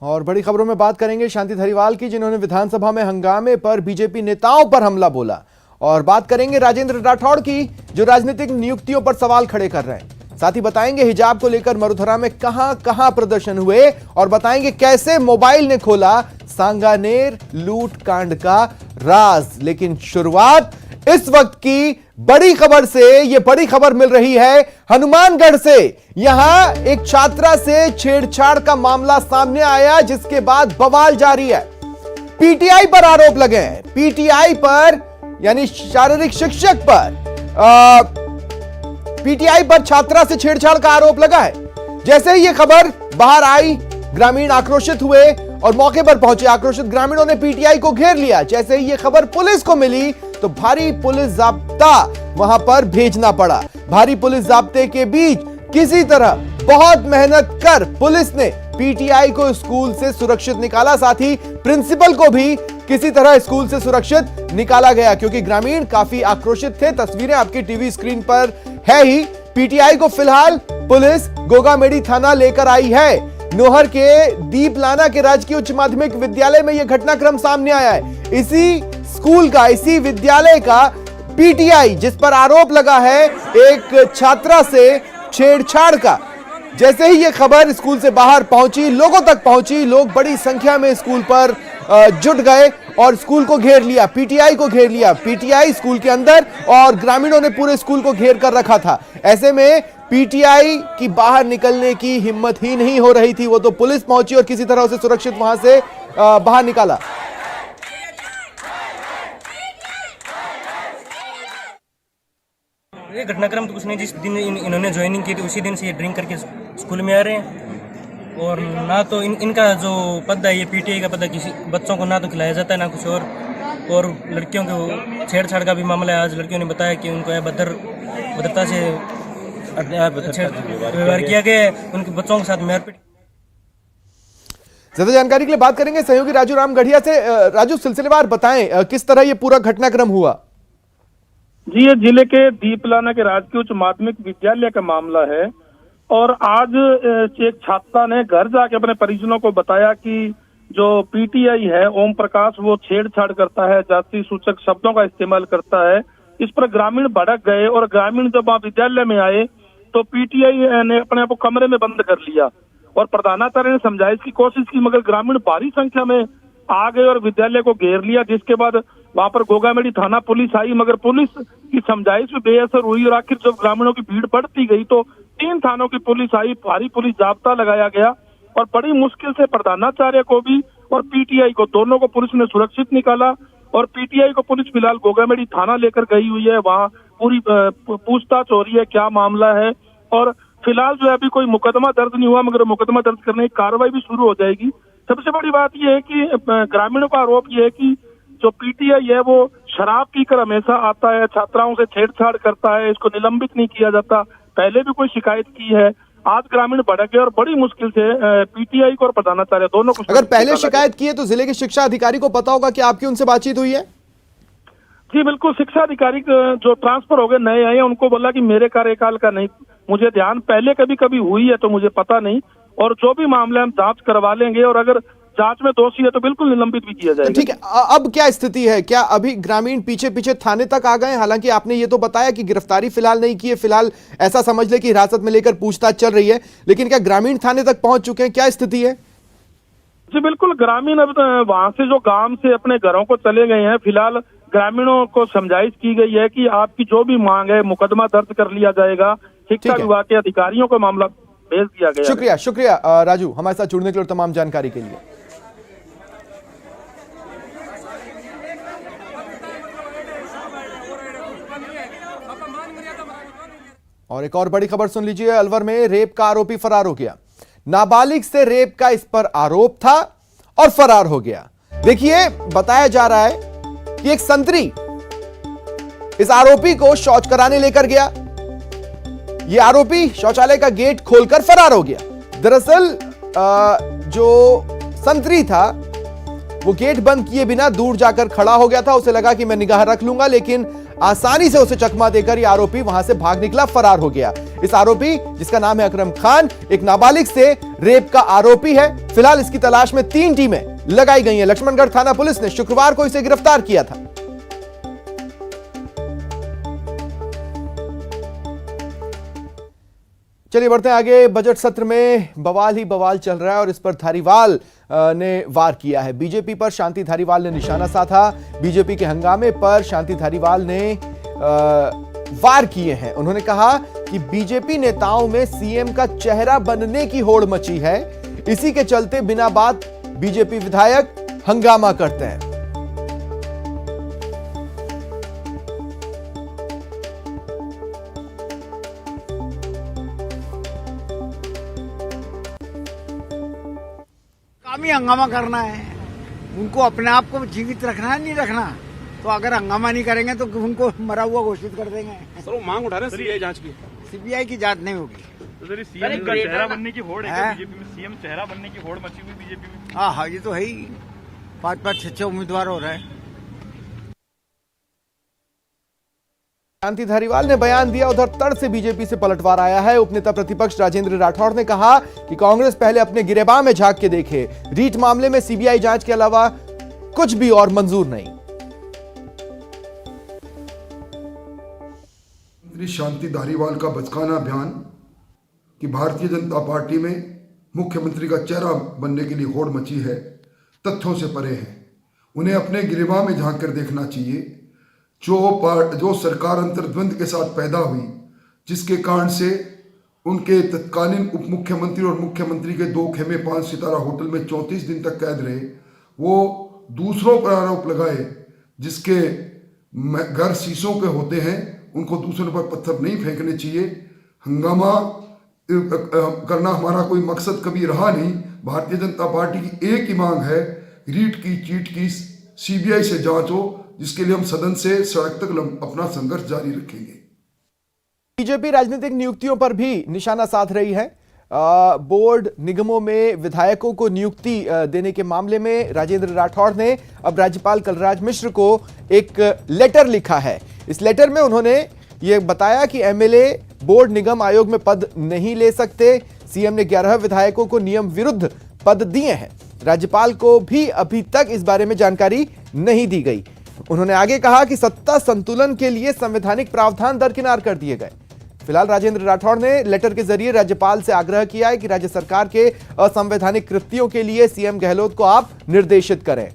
और बड़ी खबरों में बात करेंगे शांति धारीवाल की, जिन्होंने विधानसभा में हंगामे पर बीजेपी नेताओं पर हमला बोला। और बात करेंगे राजेंद्र राठौड़ की, जो राजनीतिक नियुक्तियों पर सवाल खड़े कर रहे हैं। साथ ही बताएंगे हिजाब को लेकर मरुधरा में कहां प्रदर्शन हुए, और बताएंगे कैसे मोबाइल ने खोला सांगानेर लूट कांड का राज। लेकिन शुरुआत इस वक्त की बड़ी खबर से। यह बड़ी खबर मिल रही है हनुमानगढ़ से। यहां एक छात्रा से छेड़छाड़ का मामला सामने आया, जिसके बाद बवाल जारी है। पीटीआई पर आरोप लगे हैं। पीटीआई पर यानी शारीरिक शिक्षक पर पीटीआई पर छात्रा से छेड़छाड़ का आरोप लगा है। जैसे ही यह खबर बाहर आई, ग्रामीण आक्रोशित हुए और मौके पर पहुंचे। आक्रोशित ग्रामीणों ने पीटीआई को घेर लिया। जैसे ही यह खबर पुलिस को मिली तो भारी पुलिस जाब्ता वहां पर भेजना पड़ा। भारी पुलिस जाब्ते के बीच किसी तरह बहुत मेहनत कर पुलिस ने पीटीआई को स्कूल से सुरक्षित निकाला। साथ ही प्रिंसिपल को भी किसी तरह स्कूल से सुरक्षित निकाला गया, क्योंकि ग्रामीण काफी आक्रोशित थे। तस्वीरें आपकी टीवी स्क्रीन पर है ही। पीटीआई को फिलहाल पुलिस गोगामेड़ी थाना लेकर आई है। नोहर के दीपलाना के राजकीय उच्च माध्यमिक विद्यालय में यह घटनाक्रम सामने आया है। इसी स्कूल का, इसी विद्यालय का पीटीआई, जिस पर आरोप लगा है एक छात्रा से छेड़छाड़ का। जैसे ही यह खबर स्कूल से बाहर पहुंची, लोगों तक पहुंची, लोग बड़ी संख्या में स्कूल पर जुट गए और स्कूल को घेर लिया, पीटीआई को घेर लिया। पीटीआई स्कूल के अंदर और ग्रामीणों ने पूरे स्कूल को घेर कर रखा था। ऐसे में पीटीआई की बाहर निकलने की हिम्मत ही नहीं हो रही थी। वो तो पुलिस पहुंची और किसी तरह उसे सुरक्षित वहां से बाहर निकाला। ये घटनाक्रम तो कुछ नहीं, जिस दिन इन्होंने ज्वाइनिंग की थी उसी दिन से ये ड्रिंक करके स्कूल में आ रहे हैं। और ना तो इनका जो पद है, ये पीटीआई का पद है, किसी बच्चों को ना तो खिलाया जाता है ना कुछ और लड़कियों को छेड़छाड़ का भी मामला है। आज लड़कियों ने बताया कि उनको भद्रता से व्यवहार किया गया है, उनके बच्चों के साथ मारपीट। ज्यादा जानकारी के लिए बात करेंगे सहयोगी राजू राम गढ़िया से। राजू, सिलसिलेवार बताएं किस तरह ये पूरा घटनाक्रम हुआ। जी, ये जिले के दीपलाना के राजकीय उच्च माध्यमिक विद्यालय का मामला है। और आज एक छात्रा ने घर जाके अपने परिजनों को बताया कि जो पीटीआई है ओम प्रकाश, वो छेड़छाड़ करता है, जाति सूचक शब्दों का इस्तेमाल करता है। इस पर ग्रामीण भड़क गए और ग्रामीण जब वहां विद्यालय में आए तो पीटीआई ने अपने आप को कमरे में बंद कर लिया और प्रधानाचार्य ने समझाइश की कोशिश की, मगर ग्रामीण भारी संख्या में आ गए और विद्यालय को घेर लिया। जिसके बाद वहां पर गोगामेड़ी थाना पुलिस आई, मगर पुलिस की समझाइश में बेअसर हुई और आखिर जब ग्रामीणों की भीड़ बढ़ती गई तो 3 थानों की पुलिस आई, भारी पुलिस जाब्ता लगाया गया और बड़ी मुश्किल से प्रधानाचार्य को भी और पीटीआई को, दोनों को पुलिस ने सुरक्षित निकाला। और पीटीआई को पुलिस फिलहाल गोगामेड़ी थाना लेकर गई हुई है। वहां पूरी पूछताछ हो रही है, क्या मामला है। और फिलहाल जो है अभी कोई मुकदमा दर्ज नहीं हुआ, मगर मुकदमा दर्ज करने की कार्रवाई भी शुरू हो जाएगी। सबसे बड़ी बात यह है कि ग्रामीणों का आरोप यह है कि जो पीटीआई है वो शराब पीकर हमेशा आता है, छात्राओं से छेड़छाड़ करता है, इसको निलंबित नहीं किया जाता। पहले भी कोई शिकायत की है। आज ग्रामीण भड़क गए और बड़ी मुश्किल से पीटीआई को और प्रधानाचार्य दोनों को। अगर पहले शिकायत की है तो जिले के शिक्षा अधिकारी को पता होगा कि आपकी उनसे बातचीत हुई है। जी बिल्कुल, शिक्षा अधिकारी जो ट्रांसफर हो गए नए आए, उनको बोला कि मेरे कार्यकाल का नहीं मुझे ध्यान, पहले कभी हुई है तो मुझे पता नहीं। और जो भी मामला हम जांच करवा लेंगे और अगर जांच में दोषी है तो बिल्कुल निलंबित भी किया जाएगा। ठीक है, अब क्या स्थिति है? क्या अभी ग्रामीण पीछे पीछे थाने तक आ गए? हालांकि आपने ये तो बताया कि गिरफ्तारी फिलहाल नहीं की है, फिलहाल ऐसा समझ ले कि हिरासत में लेकर पूछताछ चल रही है, लेकिन क्या ग्रामीण थाने तक पहुंच चुके हैं? क्या स्थिति है? जी बिल्कुल, ग्रामीण अब वहां से जो गांव से अपने घरों को चले गए हैं। फिलहाल ग्रामीणों को समझाइश की गई है कि आपकी जो भी मांग है मुकदमा दर्ज कर लिया जाएगा। शिक्षा विभाग के अधिकारियों को मामला भेज दिया गया। शुक्रिया राजू, हमारे साथ जुड़ने के लिए और तमाम जानकारी के लिए। और एक और बड़ी खबर सुन लीजिए। अलवर में रेप का आरोपी फरार हो गया। नाबालिग से रेप का इस पर आरोप था और फरार हो गया। देखिए, बताया जा रहा है कि एक संतरी इस आरोपी को शौच कराने लेकर गया। यह आरोपी शौचालय का गेट खोलकर फरार हो गया। दरअसल जो संतरी था वो गेट बंद किए बिना दूर जाकर खड़ा हो गया था। उसे लगा कि मैं निगाह रख लूंगा, लेकिन आसानी से उसे चकमा देकर यह आरोपी वहां से भाग निकला, फरार हो गया। इस आरोपी, जिसका नाम है अकरम खान, एक नाबालिग से रेप का आरोपी है। फिलहाल इसकी तलाश में 3 टीमें लगाई गई हैं। लक्ष्मणगढ़ थाना पुलिस ने शुक्रवार को इसे गिरफ्तार किया था। चलिए बढ़ते हैं आगे। बजट सत्र में बवाल ही बवाल चल रहा है और इस पर धारीवाल ने वार किया है। बीजेपी पर शांति धारीवाल ने निशाना साधा। बीजेपी के हंगामे पर शांति धारीवाल ने वार किए हैं। उन्होंने कहा कि बीजेपी नेताओं में सीएम का चेहरा बनने की होड़ मची है, इसी के चलते बिना बात बीजेपी विधायक हंगामा करते हैं। काम ही हंगामा करना है, उनको अपने आप को जीवित रखना है, नहीं रखना। तो अगर हंगामा नहीं करेंगे तो उनको मरा हुआ घोषित कर देंगे। सर, वो मांग उठा रहे हैं सीबीआई जांच की। सीबीआई की जांच नहीं होगी। तो सर, सीएम का चेहरा बनने की होड़ है बीजेपी में। सीएम चेहरा बनने की होड़ मची हुई बीजेपी में। हाँ, ये तो है ही। 5-5, 6-6 उम्मीदवार हो रहे हैं। शांति धारीवाल ने बयान दिया, उधर तड़ से बीजेपी से पलटवार आया है। उपनेता प्रतिपक्ष राजेंद्र राठौड़ ने कहा कि कांग्रेस पहले अपने गिरेबान में झांक के देखे, रीट मामले में सीबीआई जांच के अलावा कुछ भी और मंजूर नहीं। शांति धारीवाल का बचकाना बयान कि भारतीय जनता पार्टी में मुख्यमंत्री का चेहरा बनने के लिए होड़ मची है, तथ्यों से परे है। उन्हें अपने गिरेबान में झांक कर देखना चाहिए। जो सरकार अंतर्द्वंद के साथ पैदा हुई, जिसके कारण से उनके तत्कालीन उप मुख्यमंत्री और मुख्यमंत्री के 2 खेमे 5 सितारा होटल में 34 दिन तक कैद रहे, वो दूसरों पर आरोप लगाए जिसके घर शीशों के होते हैं, उनको दूसरों पर पत्थर नहीं फेंकने चाहिए। हंगामा करना हमारा कोई मकसद कभी रहा नहीं। भारतीय जनता पार्टी की एक ही मांग है, रीट की चीट की सीबीआई से जांच हो, जिसके लिए हम सदन से सड़क तक अपना संघर्ष जारी रखेंगे। बीजेपी राजनीतिक नियुक्तियों पर भी निशाना साध रही है। बोर्ड निगमों में विधायकों को नियुक्ति देने के मामले में राजेंद्र राठौड़ ने अब राज्यपाल कलराज मिश्र को एक लेटर लिखा है। इस लेटर में उन्होंने ये बताया कि एमएलए बोर्ड निगम आयोग में पद नहीं ले सकते। सीएम ने 11 विधायकों को नियम विरुद्ध पद दिए हैं। राज्यपाल को भी अभी तक इस बारे में जानकारी नहीं दी गई। उन्होंने आगे कहा कि सत्ता संतुलन के लिए संवैधानिक प्रावधान दरकिनार कर दिए गए। फिलहाल राजेंद्र राठौड़ ने लेटर के जरिए राज्यपाल से आग्रह किया है कि राज्य सरकार के असंवैधानिक कृत्यों के लिए सीएम गहलोत को आप निर्देशित करें।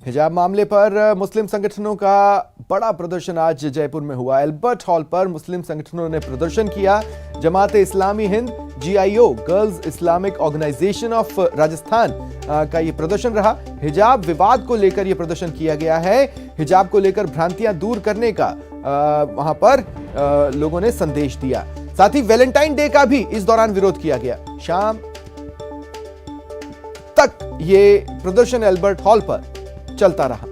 हिजाब मामले पर मुस्लिम संगठनों का बड़ा प्रदर्शन आज जयपुर में हुआ। एल्बर्ट हॉल पर मुस्लिम संगठनों ने प्रदर्शन किया। Jamaat e Islami Hind, GIO girls Islamic organisation of Rajasthan का यह प्रदर्शन रहा। हिजाब विवाद को लेकर यह प्रदर्शन किया गया है। हिजाब को लेकर भ्रांतियां दूर करने का वहां पर लोगों ने संदेश दिया। साथ ही वैलेंटाइन डे का भी इस दौरान विरोध किया गया। शाम तक यह प्रदर्शन एल्बर्ट हॉल पर चलता रहा।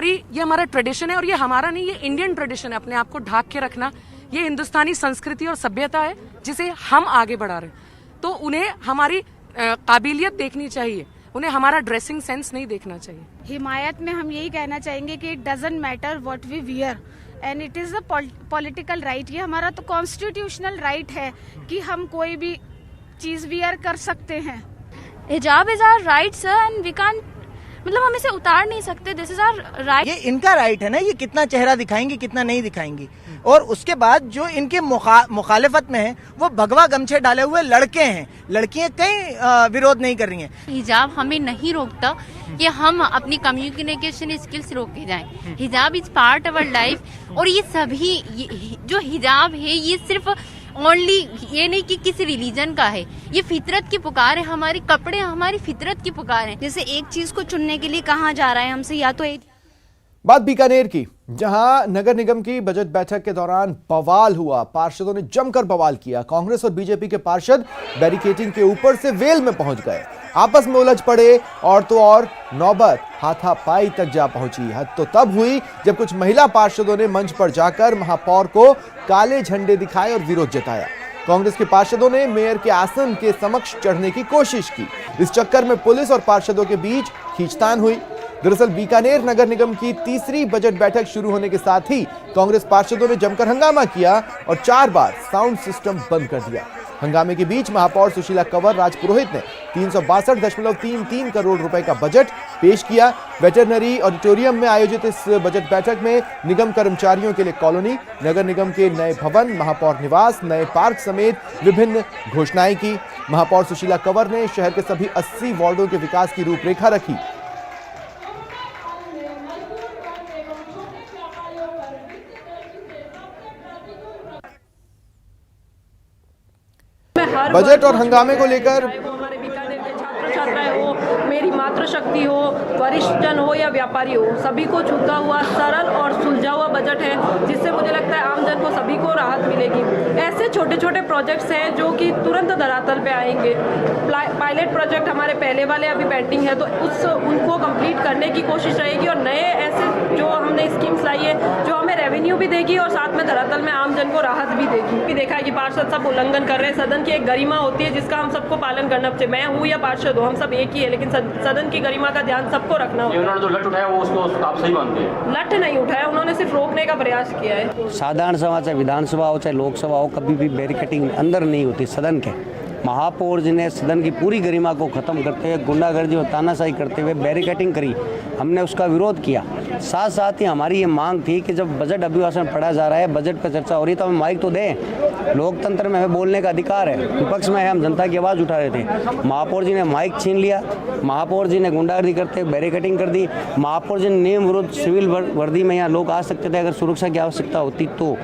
ये हमारा ट्रेडिशन है और ये हमारा नहीं, ये इंडियन ट्रेडिशन है। अपने आप को ढाक के रखना, ये हिंदुस्तानी संस्कृति और सभ्यता है जिसे हम आगे बढ़ा रहे हैं। तो उन्हें हमारी काबिलियत देखनी चाहिए, उन्हें हमारा ड्रेसिंग सेंस नहीं देखना चाहिए। हिमायत में हम यही कहना चाहेंगे कि it doesn't matter what we wear and it is a political right. ये हमारा तो कॉन्स्टिट्यूशनल राइट है कि हम कोई भी चीज वियर कर सकते हैं। Hijab is our right sir and we can't, मतलब हम इसे उतार नहीं सकते। This is our right. ये इनका राइट है ना, ये कितना चेहरा दिखाएंगी कितना नहीं दिखाएंगी। और उसके बाद जो इनके मुखालिफत में है वो भगवा गमछे डाले हुए लड़के हैं, लड़कियां कहीं विरोध नहीं कर रही हैं। हिजाब हमें नहीं रोकता कि हम अपनी कम्युनिकेशन स्किल्स रोके जाएं। Hijab is part of our life. और ये सभी जो हिजाब है ये सिर्फ ओनली ये नहीं कि किसी रिलीजन का है, ये फितरत की पुकार है। हमारे कपड़े हमारी फितरत की पुकार है। जैसे एक चीज को चुनने के लिए कहा जा रहा है हमसे, या तो एक बात बीकानेर की, जहां नगर निगम की बजट बैठक के दौरान बवाल हुआ। पार्षदों ने जमकर बवाल किया। कांग्रेस और बीजेपी के पार्षद बैरिकेडिंग के ऊपर से वेल में पहुंच गए, आपस में उलझ पड़े और तो और नौबत हाथापाई तक जा पहुंची। हद तो तब हुई जब कुछ महिला पार्षदों ने मंच पर जाकर महापौर को काले झंडे दिखाए और विरोध जताया। कांग्रेस के पार्षदों ने मेयर के आसन के समक्ष चढ़ने की कोशिश की। इस चक्कर में पुलिस और पार्षदों के बीच खींचतान हुई। दरअसल बीकानेर नगर निगम की तीसरी बजट बैठक शुरू होने के साथ ही कांग्रेस पार्षदों ने जमकर हंगामा किया और 4 बार साउंड सिस्टम बंद कर दिया। हंगामे के बीच महापौर सुशीला कंवर राजपुरोहित ने 362.33 करोड़ रुपए का बजट पेश किया। वेटरनरी ऑडिटोरियम में आयोजित इस बजट बैठक में निगम कर्मचारियों के लिए कॉलोनी, नगर निगम के नए भवन, महापौर निवास, नए पार्क समेत विभिन्न घोषणाएं की। महापौर सुशीला कंवर ने शहर के सभी 80 वार्डों के विकास की रूपरेखा रखी। बजट और हंगामे को लेकर हमारे बीकानेर के छात्र छात्राएं हो, मेरी मातृशक्ति हो, वरिष्ठ जन हो या व्यापारी हो, सभी को छूता हुआ सरल और सुलझा हुआ बजट है, जिससे मुझे लगता है आम जन को सभी को राहत मिलेगी। ऐसे छोटे छोटे प्रोजेक्ट्स हैं जो कि तुरंत धरातल पे आएंगे। पायलट प्रोजेक्ट हमारे पहले वाले अभी पेंडिंग है, तो उनको कंप्लीट करने की कोशिश रहेगी और नए ऐसे जो हमने स्कीम्स लाई है जो हमें रेवेन्यू भी देगी और साथ में धरातल में आम जन को राहत भी देगी। कि देखा है कि पार्षद सब उल्लंघन कर रहे हैं। सदन की एक गरिमा होती है जिसका हम सबको पालन करना चाहिए। मैं हूँ या पार्षद हो, हम सब एक ही है, लेकिन सदन की गरिमा का ध्यान सबको रखना होगा। उन्होंने जो लट उठाया वो उसको आप सही मानते हैं? लट नहीं उठाया, उन्होंने सिर्फ रोकने का प्रयास किया है। साधारण सभा चाहे विधानसभा हो चाहे लोकसभा हो, कभी भी बैरिकेडिंग अंदर नहीं होती सदन के। महापौर जी ने सदन की पूरी गरिमा को खत्म करते हुए गुंडागर्दी और तानाशाही करते हुए बैरिकेडिंग करी, हमने उसका विरोध किया। साथ साथ ही हमारी ये मांग थी कि जब बजट अभिभाषण पढ़ा जा रहा है, बजट पर चर्चा हो रही है, तो हमें माइक तो दें। लोकतंत्र में हमें बोलने का अधिकार है। विपक्ष में हम जनता की आवाज़ उठा रहे थे, महापौर जी ने माइक छीन लिया। महापौर जी ने गुंडागर्दी करते हुए बैरिकेडिंग कर दी। महापौर जी ने नियम विरुद्ध सिविल वर्दी में यहाँ लोग आ सकते थे अगर सुरक्षा की आवश्यकता होती तो,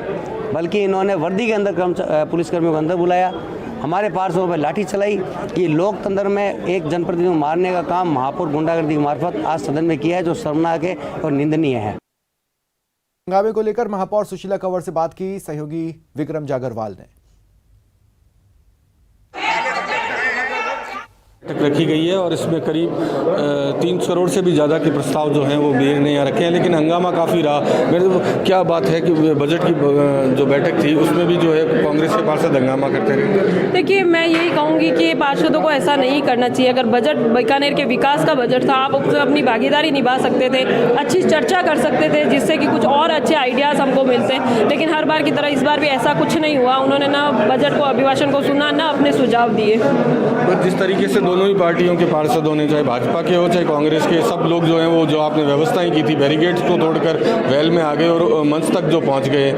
बल्कि इन्होंने वर्दी के अंदर पुलिसकर्मियों को अंदर बुलाया, हमारे पार्षदों पर लाठी चलाई। ये लोकतंत्र में एक जनप्रतिनिधि को मारने का काम महापौर गुंडागर्दी की मार्फत आज सदन में किया है, जो शर्मनाक है और निंदनीय है। हंगामे को लेकर महापौर सुशीला कंवर से बात की सहयोगी विक्रम जागरवाल ने। रखी गई है और इसमें करीब 300 करोड़ से भी ज़्यादा के प्रस्ताव जो हैं वो मेयर ने यहाँ रखे हैं, लेकिन हंगामा काफ़ी रहा। मेरे तो क्या बात है कि बजट की जो बैठक थी उसमें भी जो है कांग्रेस के पार्षद हंगामा करते रहे। देखिए, मैं यही कहूँगी कि पार्षदों को ऐसा नहीं करना चाहिए। अगर बजट बीकानेर के विकास का बजट था, आप उसमें अपनी भागीदारी निभा सकते थे, अच्छी चर्चा कर सकते थे, जिससे कि कुछ और अच्छे आइडियाज़ हमको मिलते। लेकिन हर बार की तरह इस बार भी ऐसा कुछ नहीं हुआ। उन्होंने ना बजट को अभिभाषण को सुना, ना अपने सुझाव दिए। जिस तरीके से दोनों ही पार्टियों के पार्षदों ने, चाहे भाजपा के हो चाहे कांग्रेस के, सब लोग जो हैं वो जो आपने व्यवस्थाएं की थी, बैरिकेड्स को तोड़कर वेल में आ गए और मंच तक जो पहुंच गए,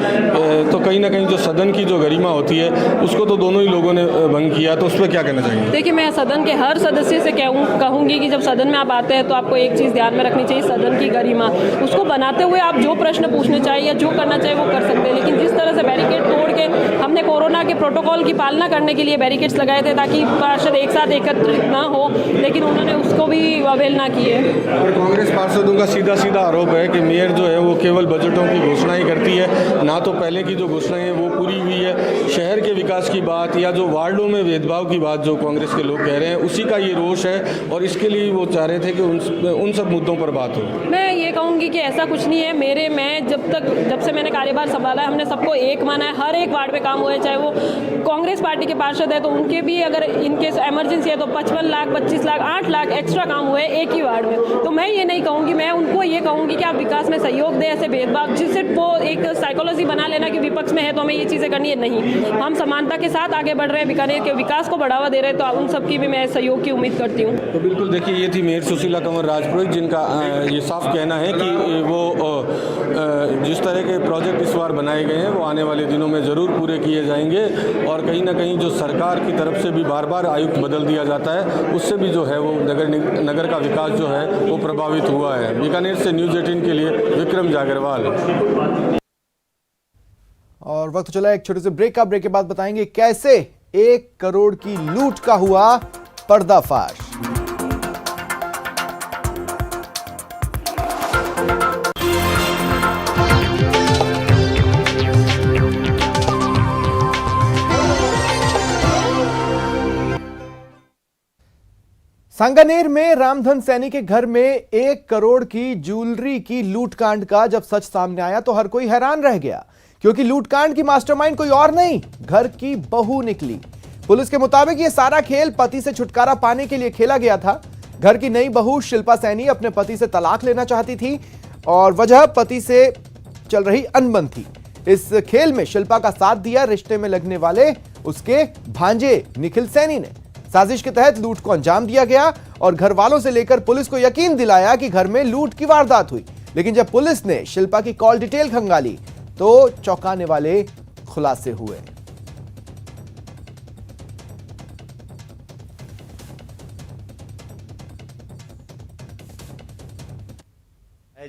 तो कहीं ना कहीं जो सदन की जो गरिमा होती है उसको तो दोनों ही लोगों ने भंग किया। तो उस पर क्या कहना चाहिए? देखिए, मैं सदन के हर सदस्य से कहूँगी कि जब सदन में आप आते हैं तो आपको एक चीज़ ध्यान में रखनी चाहिए, सदन की गरिमा। उसको बनाते हुए आप जो प्रश्न पूछने चाहिए या जो करना चाहिए वो कर सकते हैं, लेकिन जिस तरह से बैरिकेड तोड़ के हमने कोरोना के प्रोटोकॉल की पालना करने के लिए बैरिकेड्स लगाए थे ताकि पार्षद एक साथ एकत्रित ना हो, लेकिन उन्होंने उसको भी अवहेलना की है। और कांग्रेस पार्षदों का सीधा सीधा आरोप है कि मेयर जो है वो केवल बजटों की घोषणाएं करती है, ना तो पहले की जो घोषणाएं हैं वो पूरी हुई है। शहर के विकास की बात या जो वार्डों में भेदभाव की बात जो कांग्रेस के लोग कह रहे हैं, उसी का ये रोष है और इसके लिए वो चाह रहे थे कि उन सब मुद्दों पर बात हो। मैं ये कहूँगी कि ऐसा कुछ नहीं है। मैं जब से मैंने कार्यभार संभाला है, हमने सबको एक माना है। हर एक वार्ड में काम हुआ है, चाहे वो कांग्रेस पार्टी के पार्षद है तो उनके भी अगर इनकेस इमरजेंसी है तो 55 लाख 25 लाख 8 लाख एक्स्ट्रा काम हुए एक ही वार्ड में। तो मैं ये नहीं कहूँगी, मैं उनको ये कहूँगी कि आप विकास में सहयोग दें। ऐसे भेदभाव जिससे वो एक साइकोलॉजी बना लेना कि विपक्ष में है तो हमें ये चीज़ें करनी है, नहीं, हम समानता के साथ आगे बढ़ रहे हैं, बीकानेर के विकास को बढ़ावा दे रहे हैं, तो उन सबकी भी मैं सहयोग की उम्मीद करती हूँ। तो बिल्कुल देखिए, ये थी मेयर सुशीला कंवर राजपुरोहित, जिनका ये साफ कहना है कि वो जिस तरह के प्रोजेक्ट इस बार बनाए गए हैं वो आने वाले दिनों में ज़रूर पूरे किए जाएंगे और कहीं ना कहीं जो सरकार की तरफ से भी बार बार आयुक्त बदल दिया जाता है उससे भी जो है वो नगर का विकास जो है वो प्रभावित हुआ है। बीकानेर से न्यूज़ 18 के लिए विक्रम जागरवाल। और वक्त चला एक छोटे से ब्रेक का। ब्रेक के बाद बताएंगे कैसे 1 करोड़ की लूट का हुआ पर्दाफाश। सांगानेर में रामधन सैनी के घर में 1 करोड़ की ज्वेलरी की लूटकांड का जब सच सामने आया तो हर कोई हैरान रह गया, क्योंकि लूटकांड की मास्टरमाइंड कोई और नहीं, घर की बहू निकली। पुलिस के मुताबिक यह सारा खेल पति से छुटकारा पाने के लिए खेला गया था। घर की नई बहू शिल्पा सैनी अपने पति से तलाक लेना चाहती थी और वजह पति से चल रही अनबन थी। इस खेल में शिल्पा का साथ दिया रिश्ते में लगने वाले उसके भांजे निखिल सैनी ने। साजिश के तहत लूट को अंजाम दिया गया और घर वालों से लेकर पुलिस को यकीन दिलाया कि घर में लूट की वारदात हुई। लेकिन जब पुलिस ने शिल्पा की कॉल डिटेल खंगाली तो चौंकाने वाले खुलासे हुए।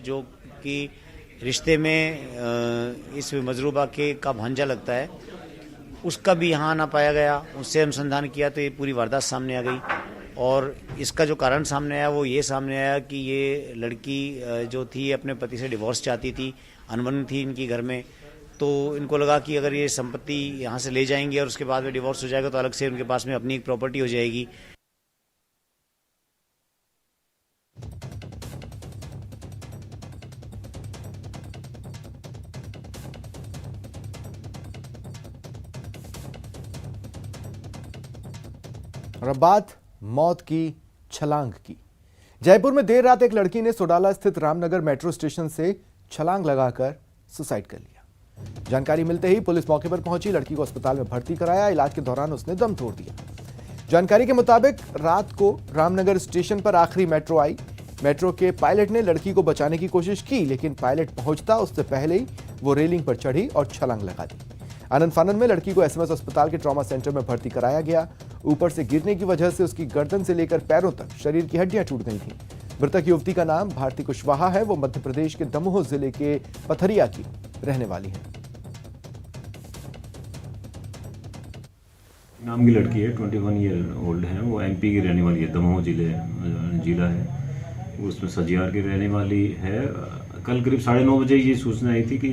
जो कि रिश्ते में इस मजरूबा के का भांजा लगता है, उसका भी यहाँ ना पाया गया। उससे अनुसंधान किया तो ये पूरी वारदात सामने आ गई और इसका जो कारण सामने आया वो ये सामने आया कि ये लड़की जो थी अपने पति से डिवोर्स चाहती थी, अनबन थी इनकी घर में। तो इनको लगा कि अगर ये संपत्ति यहाँ से ले जाएंगे और उसके बाद में डिवोर्स हो जाएगा तो अलग से उनके पास में अपनी एक प्रॉपर्टी हो जाएगी। और अब बात मौत की छलांग की। जयपुर में देर रात एक लड़की ने सोडाला स्थित रामनगर मेट्रो स्टेशन से छलांग लगाकर सुसाइड कर लिया। जानकारी मिलते ही पुलिस मौके पर पहुंची, लड़की को अस्पताल में भर्ती कराया। इलाज के दौरान उसने दम तोड़ दिया। जानकारी के मुताबिक रात को रामनगर स्टेशन पर आखिरी मेट्रो आई। मेट्रो के पायलट ने लड़की को बचाने की कोशिश की, लेकिन पायलट पहुंचता उससे पहले ही वो रेलिंग पर चढ़ी और छलांग लगा दी। आनंद फानन में लड़की को एसएमएस अस्पताल के ट्रॉमा सेंटर में भर्ती कराया गया। ऊपर से गिरने की वजह से उसकी गर्दन से लेकर पैरों तक शरीर की हड्डियां टूट गई थीं। मृतक युवती का नाम भारती कुशवाहा है। वो मध्य प्रदेश के दमोह जिले के पथरिया की रहने वाली है। नाम की लड़की है, 21 ईयर ओल्ड है। वो एमपी की रहने वाली है, दमोह जिला है। वो उसमें सजियार की रहने वाली है। कल करीब 9:30 बजे ये सूचना आई थी कि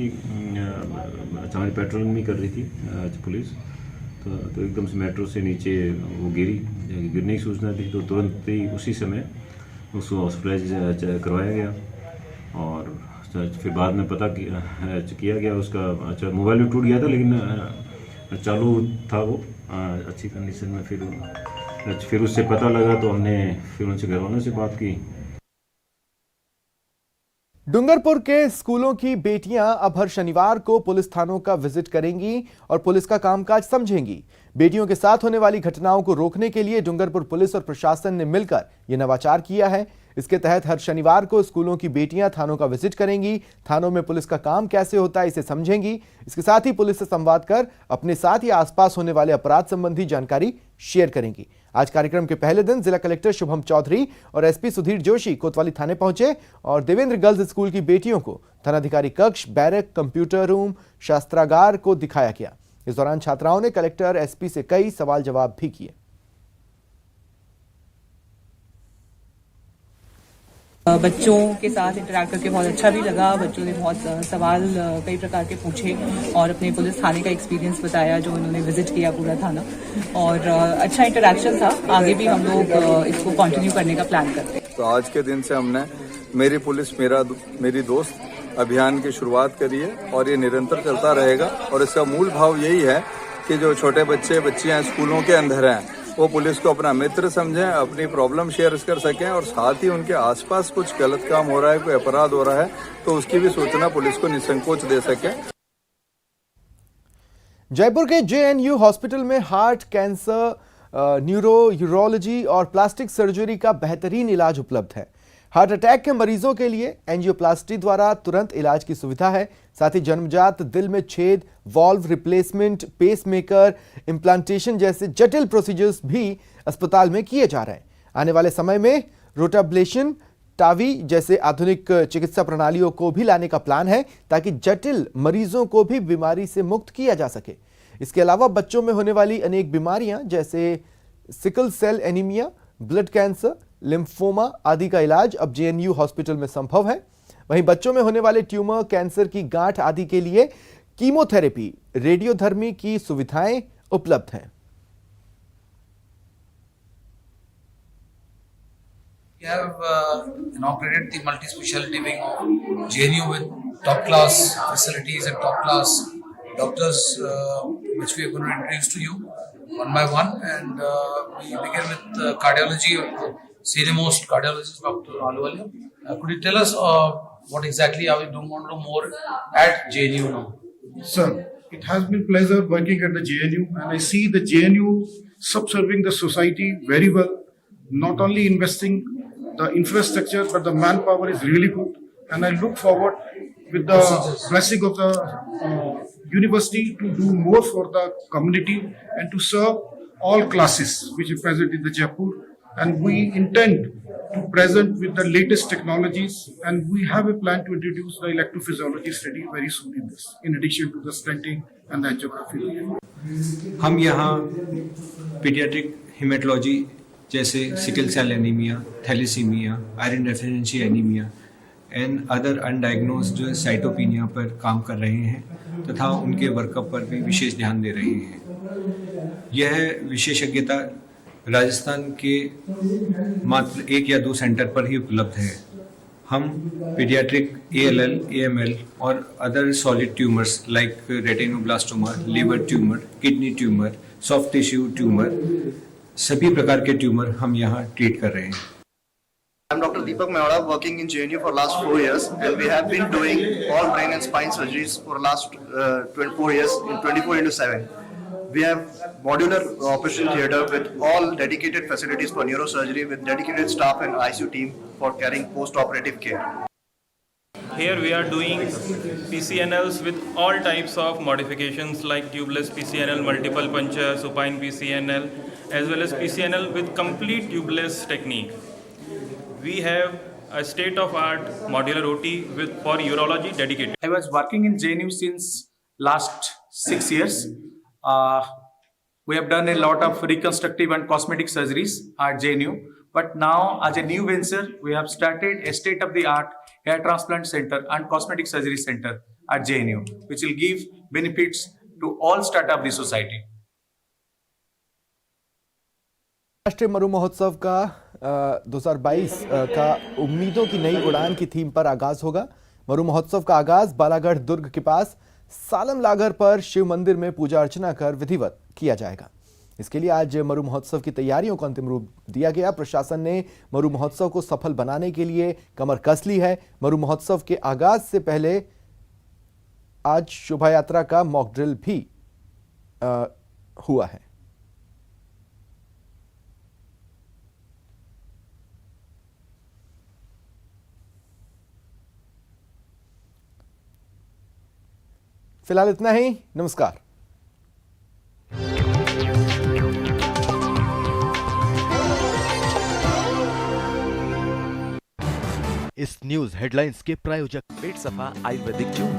अचानक पेट्रोलिंग भी कर रही थी पुलिस, तो एकदम से मेट्रो से नीचे वो गिरने की सूचना थी। तो तुरंत ही उसी समय उसको हॉस्पिटलाइज करवाया गया और फिर बाद में पता किया गया उसका मोबाइल भी टूट गया था, लेकिन चालू था वो अच्छी कंडीशन में। फिर उससे पता लगा तो हमने फिर उनसे घर वालों से बात की। डूंगरपुर के स्कूलों की बेटियां अब हर शनिवार को पुलिस थानों का विजिट करेंगी और पुलिस का कामकाज समझेंगी। बेटियों के साथ होने वाली घटनाओं को रोकने के लिए डूंगरपुर पुलिस और प्रशासन ने मिलकर यह नवाचार किया है। इसके तहत हर शनिवार को स्कूलों की बेटियां थानों का विजिट करेंगी, थानों में पुलिस का काम कैसे होता है इसे समझेंगी। इसके साथ ही पुलिस से संवाद कर अपने साथ या आसपास होने वाले अपराध संबंधी जानकारी शेयर करेंगी। आज कार्यक्रम के पहले दिन जिला कलेक्टर शुभम चौधरी और एसपी सुधीर जोशी कोतवाली थाने पहुंचे और देवेंद्र गर्ल्स स्कूल की बेटियों को थानाधिकारी कक्ष, बैरक, कंप्यूटर रूम, शास्त्रागार को दिखाया गया। इस दौरान छात्राओं ने कलेक्टर, एसपी से कई सवाल जवाब भी किए। बच्चों के साथ इंटरैक्ट करके बहुत अच्छा भी लगा। बच्चों ने बहुत सवाल कई प्रकार के पूछे और अपने पुलिस थाने का एक्सपीरियंस बताया, जो उन्होंने विजिट किया पूरा थाना, और अच्छा इंटरैक्शन था। आगे भी हम लोग इसको कंटिन्यू करने का प्लान करते हैं। तो आज के दिन से हमने मेरी पुलिस मेरी दोस्त अभियान की शुरुआत करी है और ये निरंतर चलता रहेगा। और इसका मूल भाव यही है कि जो छोटे बच्चे बच्चियां स्कूलों के अंदर हैं वो पुलिस को अपना मित्र समझें, अपनी प्रॉब्लम शेयर कर सकें और साथ ही उनके आसपास कुछ गलत काम हो रहा है, कोई अपराध हो रहा है तो उसकी भी सूचना पुलिस को निसंकोच दे सकें। जयपुर के जेएनयू हॉस्पिटल में हार्ट, कैंसर, यूरोलॉजी और प्लास्टिक सर्जरी का बेहतरीन इलाज उपलब्ध है। हार्ट अटैक के मरीजों के लिए एंजियोप्लास्टी द्वारा तुरंत इलाज की सुविधा है। साथ ही जन्मजात दिल में छेद, वॉल्व रिप्लेसमेंट, पेसमेकर, इम्प्लांटेशन जैसे जटिल प्रोसीजर्स भी अस्पताल में किए जा रहे हैं। आने वाले समय में रोटाब्लेशन, टावी जैसे आधुनिक चिकित्सा प्रणालियों को भी लाने का प्लान है, ताकि जटिल मरीजों को भी बीमारी से मुक्त किया जा सके। इसके अलावा बच्चों में होने वाली अनेक बीमारियां जैसे sickle cell anaemia, blood cancer, lymphoma आदि का इलाज अब जेएनयू हॉस्पिटल में संभव है। वहीं बच्चों में होने वाले ट्यूमर, कैंसर की गांठ आदि के लिए कीमोथेरेपी, रेडियोधर्मी की सुविधाएं उपलब्ध हैं। We have inaugurated the multi-speciality wing of JNU with top-class facilities and top-class doctors, which we are going to introduce to you one by one. And we begin with cardiology, senior-most cardiologist, Dr. Ahluwalia. Could you tell us what exactly are we doing on to more at JNU now? Sir, it has been pleasure working at the JNU, and I see the JNU subserving the society very well. Not only investing the infrastructure, but the manpower is really good. And I look forward with the blessing of the university to do more for the community and to serve all classes which are present in the Jaipur. And we intend to present with the latest technologies, and we have a plan to introduce the electrophysiology study very soon in this, in addition to the stenting and the angiography. हम यहाँ paediatric haematology जैसे sickle cell anaemia, thalassaemia, iron deficiency anaemia and other undiagnosed cytopenia पर काम कर रहे हैं तथा उनके वर्कअप पर भी विशेष ध्यान दे रहे हैं। यह विशेषज्ञता राजस्थान के मात्र 1 या 2 सेंटर पर ही उपलब्ध है। हम पीडियाट्रिक ALL, AML और other solid tumours like retinoblastoma, liver tumour, kidney tumour, soft tissue tumour, सभी प्रकार के ट्यूमर हम यहाँ ट्रीट कर रहे हैं। I'm Dr. Deepak Mehra, working in JNU for last 4 years, and we have been doing all brain and spine surgeries for last 24 years in 24/7. We have modular operation theatre with all dedicated facilities for neurosurgery, with dedicated staff and ICU team for carrying post-operative care. Here we are doing PCNLs with all types of modifications like tubeless PCNL, multiple puncture, supine PCNL, as well as PCNL with complete tubeless technique. We have a state-of-art modular OT for urology dedicated. I was working in JNU since last 6 years. We have done a lot of reconstructive and cosmetic surgeries at JNU. But now, as a new venture, we have started a state-of-the-art hair transplant center and cosmetic surgery center at JNU, which will give benefits to all strata of the society. राष्ट्रीय मरु महोत्सव का 2022 का उम्मीदों की नई उड़ान की theme पर आगाज होगा। मरु महोत्सव का आगाज बालागढ़ दुर्ग के पास सालम लागर पर शिव मंदिर में पूजा अर्चना कर विधिवत किया जाएगा। इसके लिए आज मरु महोत्सव की तैयारियों को अंतिम रूप दिया गया। प्रशासन ने मरु महोत्सव को सफल बनाने के लिए कमर कस ली है। मरु महोत्सव के आगाज से पहले आज शोभा यात्रा का मॉक ड्रिल भी हुआ है। फिलहाल इतना ही। नमस्कार। इस न्यूज हेडलाइंस के प्रायोजक पेट सफा आयुर्वेदिक जूस।